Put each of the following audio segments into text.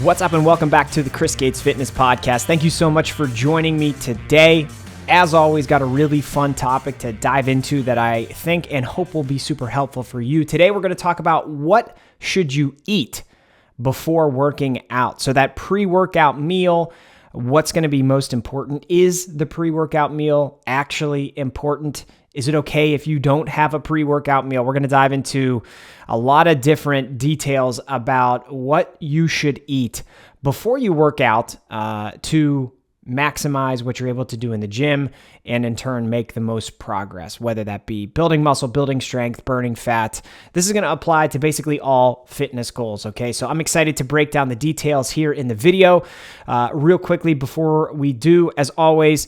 What's up and welcome back to the Chris Gates Fitness Podcast. Thank you so much for joining me today. As always, got a really fun topic to dive into that I think and hope will be super helpful for you. Today, we're going to talk about what should you eat before working out. So that pre-workout meal, what's going to be most important? Is the pre-workout meal actually important? Is it okay if you don't have a pre-workout meal? We're going to dive into a lot of different details about what you should eat before you work out to maximize what you're able to do in the gym and in turn make the most progress, whether that be building muscle, building strength, burning fat. This is going to apply to basically all fitness goals, okay? So I'm excited to break down the details here in the video. Real quickly before we do, as always,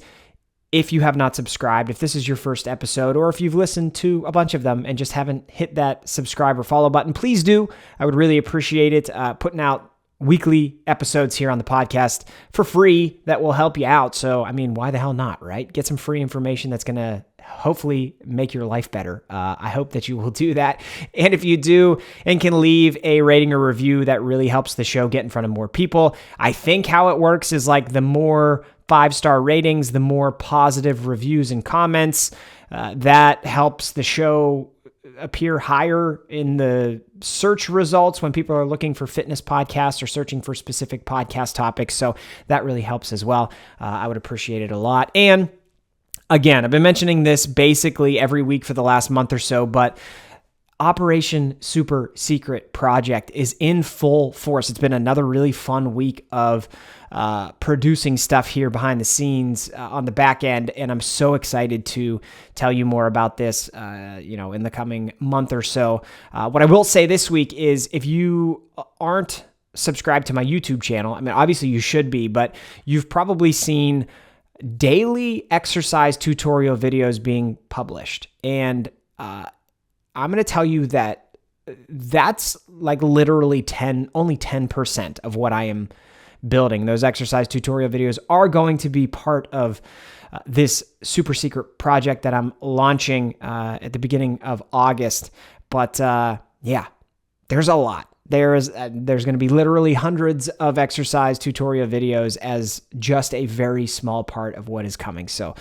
if you have not subscribed, if this is your first episode, or if you've listened to a bunch of them and just haven't hit that subscribe or follow button, please do. I would really appreciate it. Putting out weekly episodes here on the podcast for free that will help you out. So, I mean, why the hell not, right? Get some free information that's going to hopefully make your life better. I hope that you will do that. And if you do and can leave a rating or review, that really helps the show get in front of more people. I think how it works is like the more 5-star ratings, the more positive reviews and comments, that helps the show appear higher in the search results when people are looking for fitness podcasts or searching for specific podcast topics. So that really helps as well. I would appreciate it a lot. And again, I've been mentioning this basically every week for the last month or so, but Operation Super Secret Project is in full force. It's been another really fun week of producing stuff here behind the scenes on the back end, and I'm so excited to tell you more about this, in the coming month or so. What I will say this week is, if you aren't subscribed to my YouTube channel, I mean, obviously you should be, but you've probably seen daily exercise tutorial videos being published, and I'm going to tell you that that's like literally only 10% of what I am building. Those exercise tutorial videos are going to be part of this super secret project that I'm launching at the beginning of August. But there's a lot. There's going to be literally hundreds of exercise tutorial videos as just a very small part of what is coming. So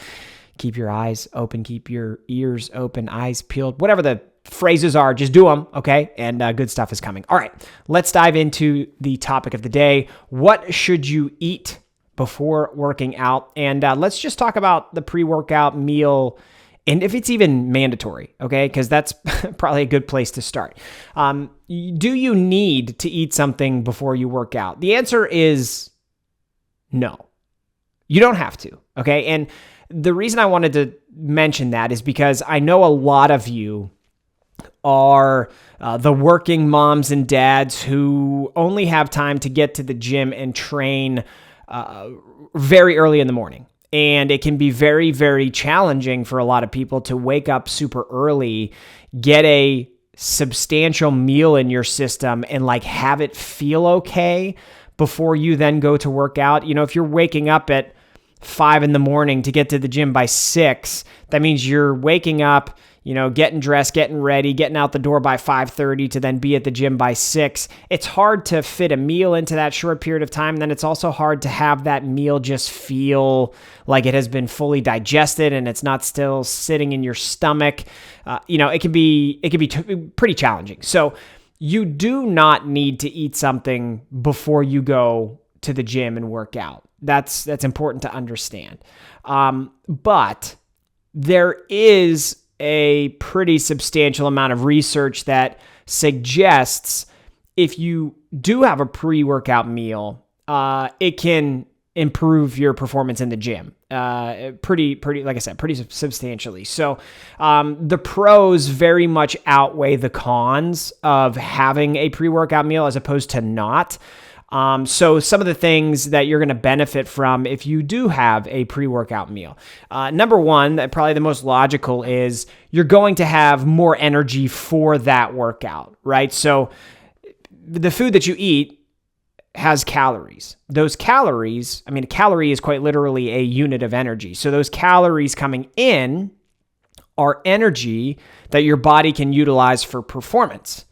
keep your eyes open, keep your ears open, eyes peeled, whatever the phrases are, just do them, okay? And good stuff is coming. All right, let's dive into the topic of the day. What should you eat before working out? And let's just talk about the pre-workout meal and if it's even mandatory, okay? Because that's probably a good place to start. Do you need to eat something before you work out? The answer is no. You don't have to, okay? And the reason I wanted to mention that is because I know a lot of you are the working moms and dads who only have time to get to the gym and train very early in the morning. And it can be very, very challenging for a lot of people to wake up super early, get a substantial meal in your system, and like have it feel okay before you then go to work out. You know, if you're waking up at 5 a.m. to get to the gym by 6, that means you're waking up, getting dressed, getting ready, getting out the door by 5:30 to then be at the gym by 6. It's hard to fit a meal into that short period of time. And then it's also hard to have that meal just feel like it has been fully digested and it's not still sitting in your stomach. It can be pretty challenging. So you do not need to eat something before you go to the gym and work out. That's important to understand. But there is a pretty substantial amount of research that suggests if you do have a pre-workout meal, it can improve your performance in the gym pretty, like I said, pretty substantially. So the pros very much outweigh the cons of having a pre-workout meal as opposed to not. So some of the things that you're going to benefit from if you do have a pre-workout meal. Number one, probably the most logical, is you're going to have more energy for that workout, right? So the food that you eat has calories. Those calories, a calorie is quite literally a unit of energy. So those calories coming in are energy that your body can utilize for performance.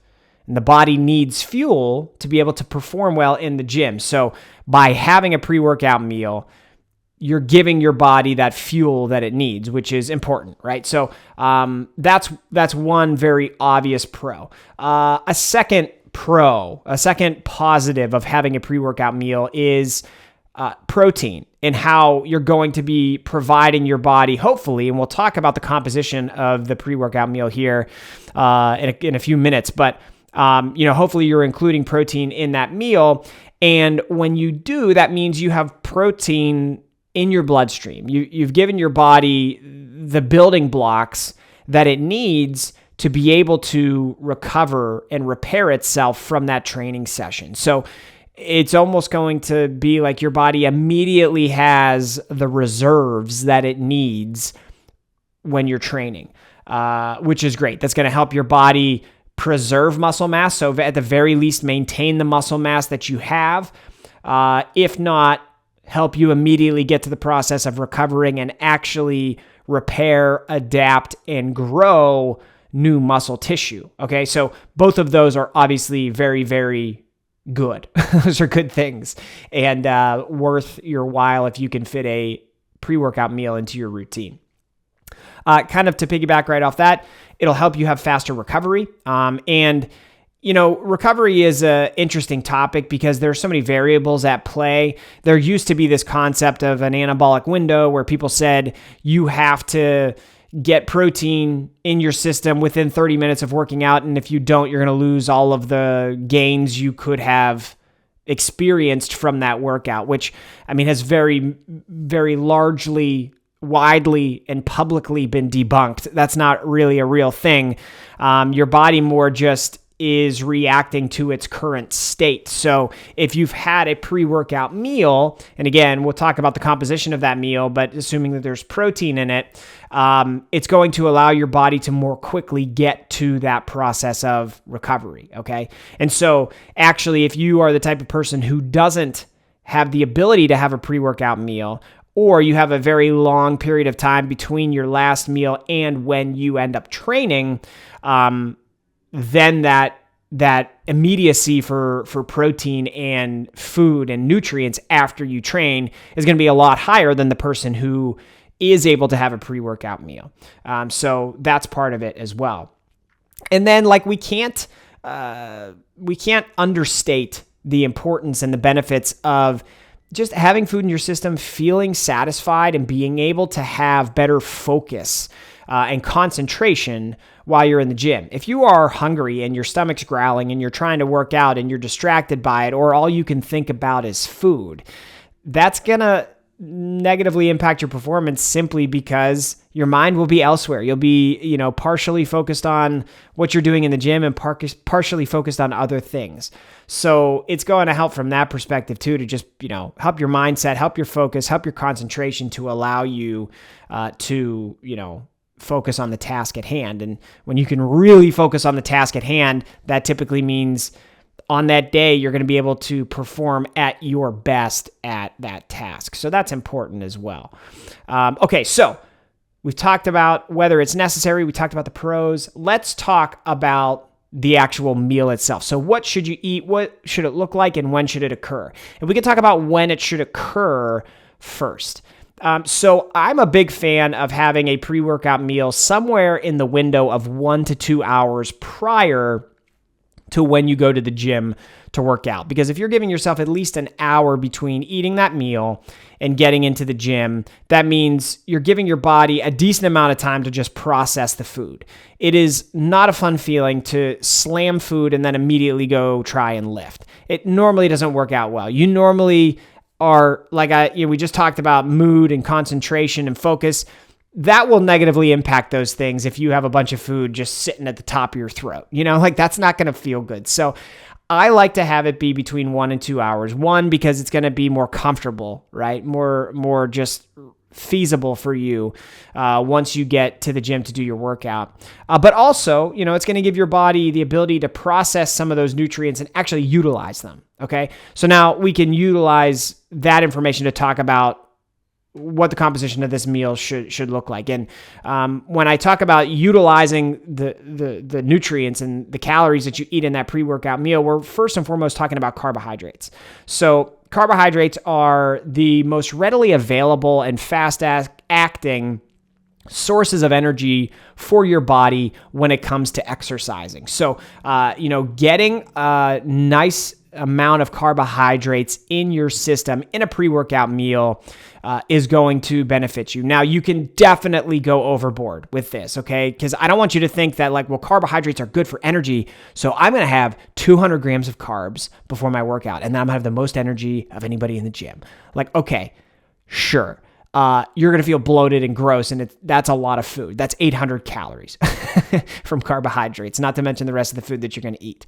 And the body needs fuel to be able to perform well in the gym. So by having a pre-workout meal, you're giving your body that fuel that it needs, which is important, right? So that's one very obvious pro. A second positive of having a pre-workout meal is protein and how you're going to be providing your body, hopefully, and we'll talk about the composition of the pre-workout meal here in a few minutes, but hopefully you're including protein in that meal. And when you do, that means you have protein in your bloodstream. You've given your body the building blocks that it needs to be able to recover and repair itself from that training session. So it's almost going to be like your body immediately has the reserves that it needs when you're training, which is great. That's going to help your body preserve muscle mass. So at the very least, maintain the muscle mass that you have. If not, help you immediately get to the process of recovering and actually repair, adapt, and grow new muscle tissue. Okay, so both of those are obviously very, very good. Those are good things and worth your while if you can fit a pre-workout meal into your routine. Kind of to piggyback right off that, it'll help you have faster recovery. Recovery is an interesting topic because there's so many variables at play. There used to be this concept of an anabolic window where people said you have to get protein in your system within 30 minutes of working out. And if you don't, you're going to lose all of the gains you could have experienced from that workout, which has very, very largely, widely and publicly been debunked. That's not really a real thing. Your body more just is reacting to its current state. So if you've had a pre-workout meal, and again, we'll talk about the composition of that meal, but assuming that there's protein in it, it's going to allow your body to more quickly get to that process of recovery, okay? And so actually, if you are the type of person who doesn't have the ability to have a pre-workout meal, or you have a very long period of time between your last meal and when you end up training, then that immediacy for protein and food and nutrients after you train is going to be a lot higher than the person who is able to have a pre-workout meal. So that's part of it as well. And then we can't understate the importance and the benefits of just having food in your system, feeling satisfied and being able to have better focus and concentration while you're in the gym. If you are hungry and your stomach's growling and you're trying to work out and you're distracted by it, or all you can think about is food, that's going to negatively impact your performance simply because your mind will be elsewhere. You'll be, partially focused on what you're doing in the gym and partially focused on other things. So it's going to help from that perspective too, to just, help your mindset, help your focus, help your concentration to allow you to, focus on the task at hand. And when you can really focus on the task at hand, that typically means on that day, you're going to be able to perform at your best at that task. So that's important as well. Okay, so we've talked about whether it's necessary. We talked about the pros. Let's talk about the actual meal itself. So what should you eat? What should it look like? And when should it occur? And we can talk about when it should occur first. So I'm a big fan of having a pre-workout meal somewhere in the window of 1 to 2 hours prior to when you go to the gym to work out. Because if you're giving yourself at least an hour between eating that meal and getting into the gym, that means you're giving your body a decent amount of time to just process the food. It is not a fun feeling to slam food and then immediately go try and lift. It normally doesn't work out well. You normally are, we just talked about mood and concentration and focus. That will negatively impact those things if you have a bunch of food just sitting at the top of your throat. That's not going to feel good. So I like to have it be between 1 and 2 hours. 1, because it's going to be more comfortable, right? More just feasible for you once you get to the gym to do your workout. But also, it's going to give your body the ability to process some of those nutrients and actually utilize them. Okay. So now we can utilize that information to talk about what the composition of this meal should look like. And when I talk about utilizing the nutrients and the calories that you eat in that pre-workout meal, we're first and foremost talking about carbohydrates. So carbohydrates are the most readily available and fast-acting sources of energy for your body when it comes to exercising. So, getting a nice amount of carbohydrates in your system in a pre-workout meal is going to benefit you. Now, you can definitely go overboard with this, okay? Because I don't want you to think that carbohydrates are good for energy, so I'm going to have 200 grams of carbs before my workout, and then I'm going to have the most energy of anybody in the gym. Okay, sure. You're going to feel bloated and gross, and that's a lot of food. That's 800 calories from carbohydrates, not to mention the rest of the food that you're going to eat.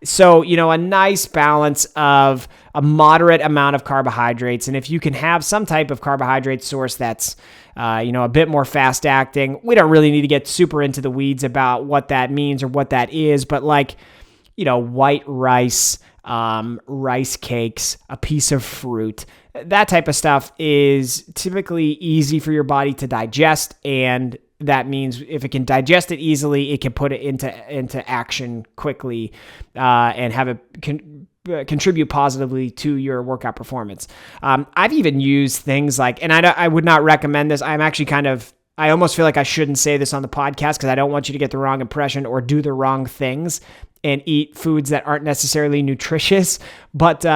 So, a nice balance of a moderate amount of carbohydrates. And if you can have some type of carbohydrate source that's, a bit more fast acting, we don't really need to get super into the weeds about what that means or what that is, but white rice, rice cakes, a piece of fruit, that type of stuff is typically easy for your body to digest. And that means if it can digest it easily, it can put it into action quickly, and have it contribute positively to your workout performance. I've even used things like, and I would not recommend this. I'm actually I almost feel like I shouldn't say this on the podcast because I don't want you to get the wrong impression or do the wrong things and eat foods that aren't necessarily nutritious. But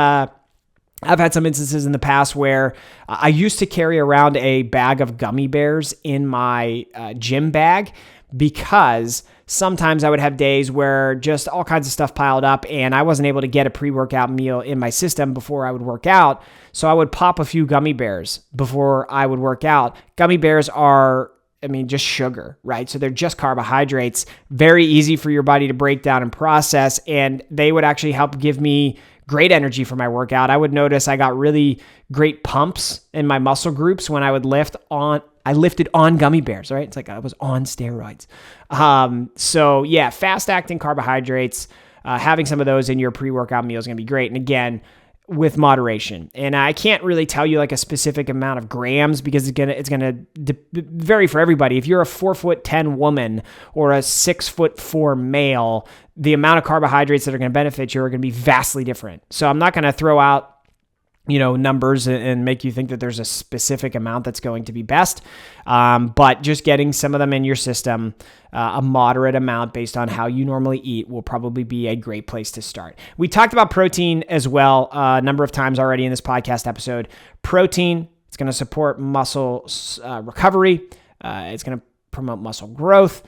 I've had some instances in the past where I used to carry around a bag of gummy bears in my gym bag because sometimes I would have days where just all kinds of stuff piled up and I wasn't able to get a pre-workout meal in my system before I would work out. So I would pop a few gummy bears before I would work out. Gummy bears are just sugar, right? So they're just carbohydrates, very easy for your body to break down and process, and they would actually help give me great energy for my workout. I would notice I got really great pumps in my muscle groups when I would I lifted on gummy bears, right? It's like I was on steroids. So yeah, fast acting carbohydrates, having some of those in your pre-workout meal is going to be great. And again, with moderation. And I can't really tell you a specific amount of grams because it's gonna vary for everybody. If you're a 4'10" woman or a 6'4" male, the amount of carbohydrates that are going to benefit you are going to be vastly different. So I'm not going to throw out numbers and make you think that there's a specific amount that's going to be best. But just getting some of them in your system, a moderate amount based on how you normally eat, will probably be a great place to start. We talked about protein as well a number of times already in this podcast episode. Protein, it's going to support muscle recovery. It's going to promote muscle growth.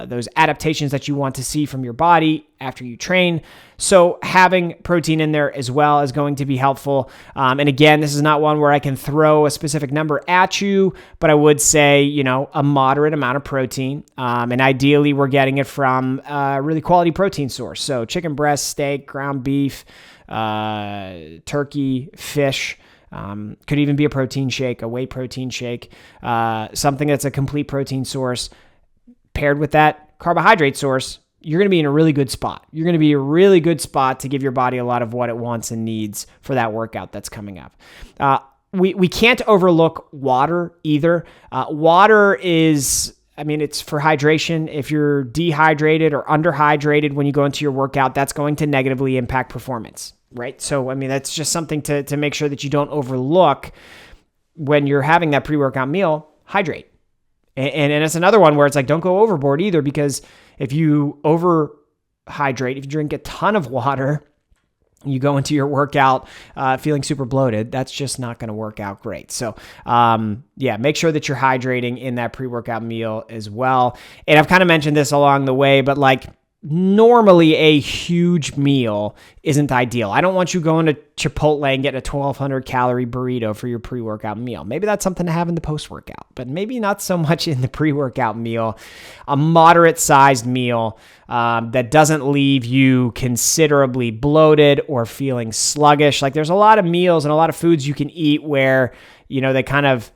Those adaptations that you want to see from your body after you train. So having protein in there as well is going to be helpful. And again, this is not one where I can throw a specific number at you, but I would say, a moderate amount of protein. And ideally we're getting it from a really quality protein source. So chicken breast, steak, ground beef, turkey, fish. Could even be a protein shake, a whey protein shake, something that's a complete protein source. Paired with that carbohydrate source, you're going to be in a really good spot. You're going to be a really good spot to give your body a lot of what it wants and needs for that workout that's coming up. We can't overlook water either. Water is, it's for hydration. If you're dehydrated or underhydrated when you go into your workout, that's going to negatively impact performance, right? So, that's just something to make sure that you don't overlook when you're having that pre-workout meal. Hydrate. And it's another one where it's don't go overboard either, because if you overhydrate, if you drink a ton of water, you go into your workout feeling super bloated, that's just not going to work out great. So make sure that you're hydrating in that pre-workout meal as well. And I've kind of mentioned this along the way, but normally a huge meal isn't ideal. I don't want you going to Chipotle and getting a 1,200 calorie burrito for your pre-workout meal. Maybe that's something to have in the post-workout, but maybe not so much in the pre-workout meal. A moderate sized meal that doesn't leave you considerably bloated or feeling sluggish. There's a lot of meals and a lot of foods you can eat where, they kind of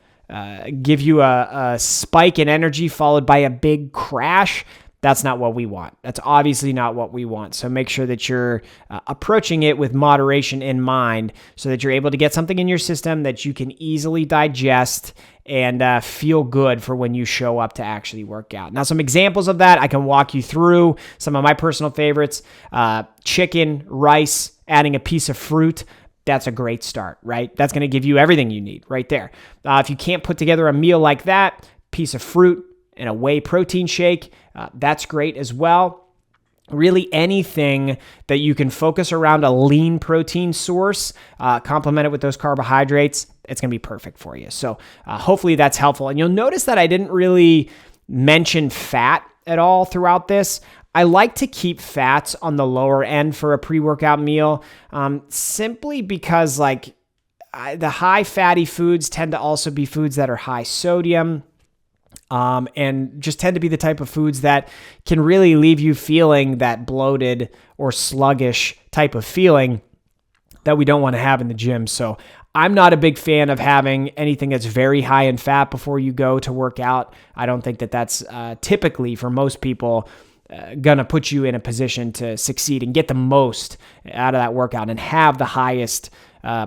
give you a spike in energy followed by a big crash. that's not what we want. That's obviously not what we want. So make sure that you're approaching it with moderation in mind so that you're able to get something in your system that you can easily digest and feel good for when you show up to actually work out. Now, some examples of that, I can walk you through some of my personal favorites. Chicken, rice, adding a piece of fruit. That's a great start, right? That's going to give you everything you need right there. If you can't put together a meal like that, piece of fruit and a whey protein shake, that's great as well. Really anything that you can focus around a lean protein source, complement it with those carbohydrates, it's going to be perfect for you. So hopefully that's helpful. And you'll notice that I didn't really mention fat at all throughout this. I like to keep fats on the lower end for a pre-workout meal, simply because the high fatty foods tend to also be foods that are high sodium, and just tend to be the type of foods that can really leave you feeling that bloated or sluggish type of feeling that we don't want to have in the gym. So I'm not a big fan of having anything that's very high in fat before you go to work out. I don't think that that's typically, for most people, going to put you in a position to succeed and get the most out of that workout and have the highest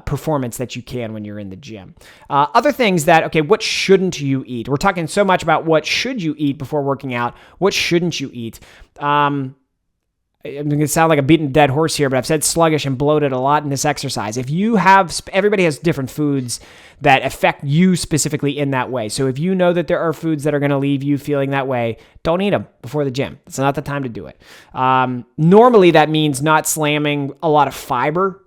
performance that you can when you're in the gym. Other things that, okay, what shouldn't you eat? We're talking so much about what should you eat before working out. What shouldn't you eat? I'm going to sound like a beaten dead horse here, but I've said sluggish and bloated a lot in this exercise. If you have, everybody has different foods that affect you specifically in that way. So if you know that there are foods that are going to leave you feeling that way, don't eat them before the gym. It's not the time to do it. Normally that means not slamming a lot of fiber.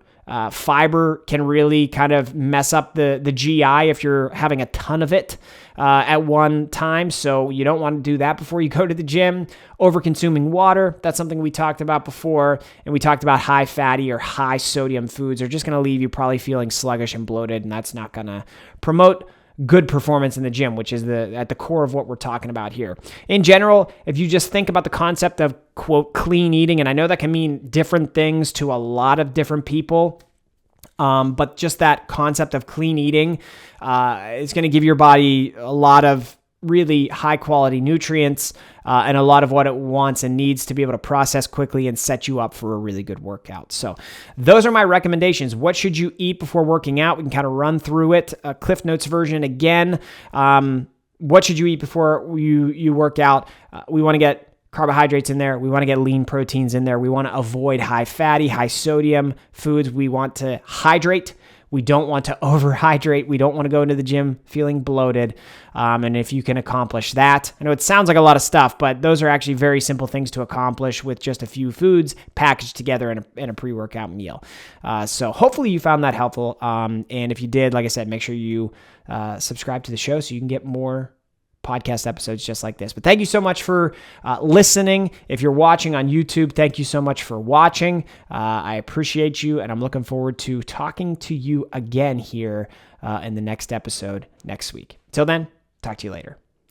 Fiber can really kind of mess up the GI if you're having a ton of it at one time. So you don't want to do that before you go to the gym. Over-consuming water, that's something we talked about before. And we talked about high fatty or high sodium foods are just going to leave you probably feeling sluggish and bloated, and that's not going to promote good performance in the gym, which is at the core of what we're talking about here. In general, if you just think about the concept of, quote, clean eating, and I know that can mean different things to a lot of different people, but just that concept of clean eating is going to give your body a lot of really high quality nutrients and a lot of what it wants and needs to be able to process quickly and set you up for a really good workout. So those are my recommendations. What should you eat before working out? We can kind of run through it. A Cliff Notes version again. What should you eat before you work out? We want to get carbohydrates in there. We want to get lean proteins in there. We want to avoid high fatty, high sodium foods. We want to hydrate. We don't want to overhydrate. We don't want to go into the gym feeling bloated. And if you can accomplish that, I know it sounds like a lot of stuff, but those are actually very simple things to accomplish with just a few foods packaged together in a pre-workout meal. So hopefully you found that helpful. And if you did, like I said, make sure you subscribe to the show so you can get more podcast episodes just like this. But thank you so much for listening. If you're watching on YouTube, thank you so much for watching. I appreciate you, and I'm looking forward to talking to you again here in the next episode next week. Till then, talk to you later.